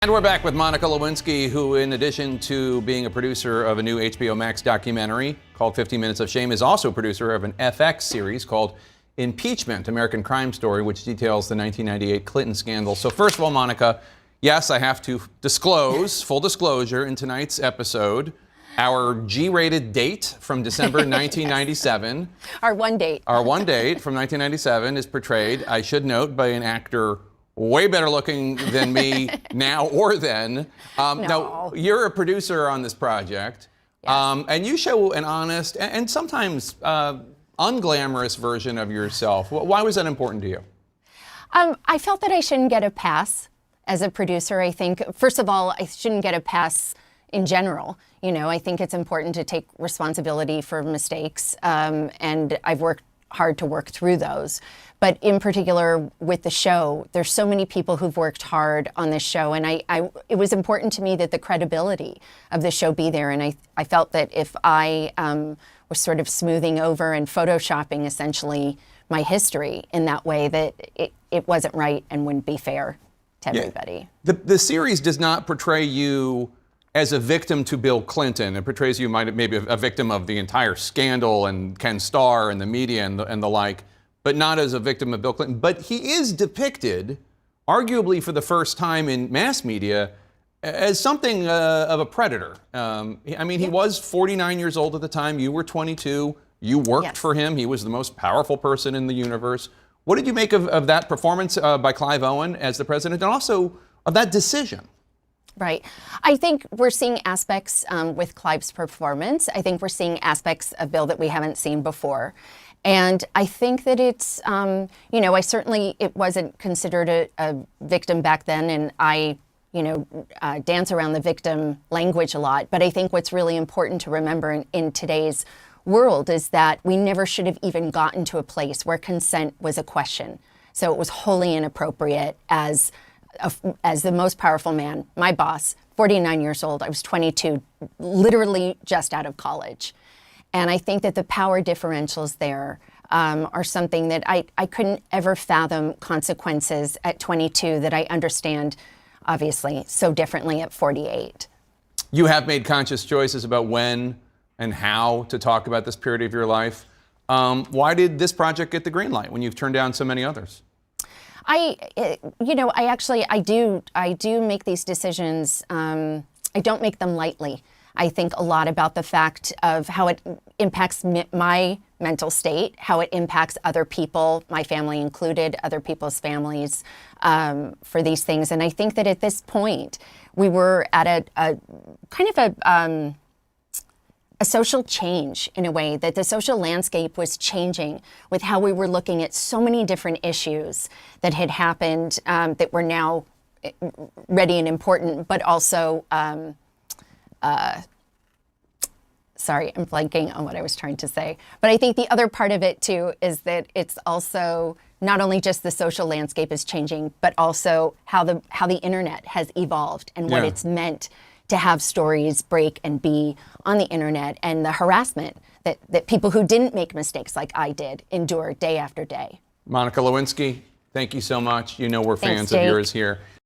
And we're back with Monica Lewinsky, who, in addition to being a producer of a new HBO Max documentary called 15 Minutes of Shame, is also a producer of an FX series called Impeachment, American Crime Story, which details the 1998 Clinton scandal. So first of all, Monica, yes, I have to disclose, full disclosure, in tonight's episode, our G-rated date from December 1997. Our one date. Our one date from 1997 is portrayed, I should note, by an actor way better looking than me now or then. No. Now, you're a producer on this project, Yes. and you show an honest and sometimes unglamorous version of yourself. Why was that important to you? I felt that I shouldn't get a pass as a producer. I think, first of all, I shouldn't get a pass in general. You know, I think it's important to take responsibility for mistakes, and I've worked hard to work through those. But in particular with the show, there's so many people who've worked hard on this show, and it was important to me that the credibility of the show be there. And I felt that if I was sort of smoothing over and photoshopping essentially my history in that way, that it wasn't right and wouldn't be fair to everybody. The series does not portray you as a victim to Bill Clinton. It portrays you maybe a victim of the entire scandal and Ken Starr and the media and the like, but not as a victim of Bill Clinton. But he is depicted, arguably for the first time in mass media, as something of a predator. I mean, he was 49 years old at the time. You were 22. You worked for him. He was the most powerful person in the universe. What did you make of that performance by Clive Owen as the president, and also of that decision? Right. I think we're seeing aspects with Clive's performance. I think we're seeing aspects of Bill that we haven't seen before. And I think that it's, you know, it wasn't considered a victim back then, and I, dance around the victim language a lot. But I think what's really important to remember in today's world is that we never should have even gotten to a place where consent was a question. So it was wholly inappropriate as the most powerful man, my boss, 49 years old, I was 22, literally just out of college. And I think that the power differentials there are something that I couldn't ever fathom consequences at 22 that I understand, obviously, so differently at 48. You have made conscious choices about when and how to talk about this period of your life. Why did this project get the green light when you've turned down so many others? I do make these decisions. I don't make them lightly. I think a lot about the fact of how it impacts my mental state, how it impacts other people, my family included, other people's families, for these things. And I think that at this point, we were at a kind of a social change in a way, that the social landscape was changing with how we were looking at so many different issues that had happened that were now ready and important, but also, sorry, I'm blanking on what I was trying to say. But I think the other part of it too is that it's also not only just the social landscape is changing, but also how the internet has evolved and what it's meant to have stories break and be on the internet, and the harassment that people who didn't make mistakes like I did endure day after day. Monica Lewinsky, thank you so much. You know we're fans Thanks, of Jake. yours here.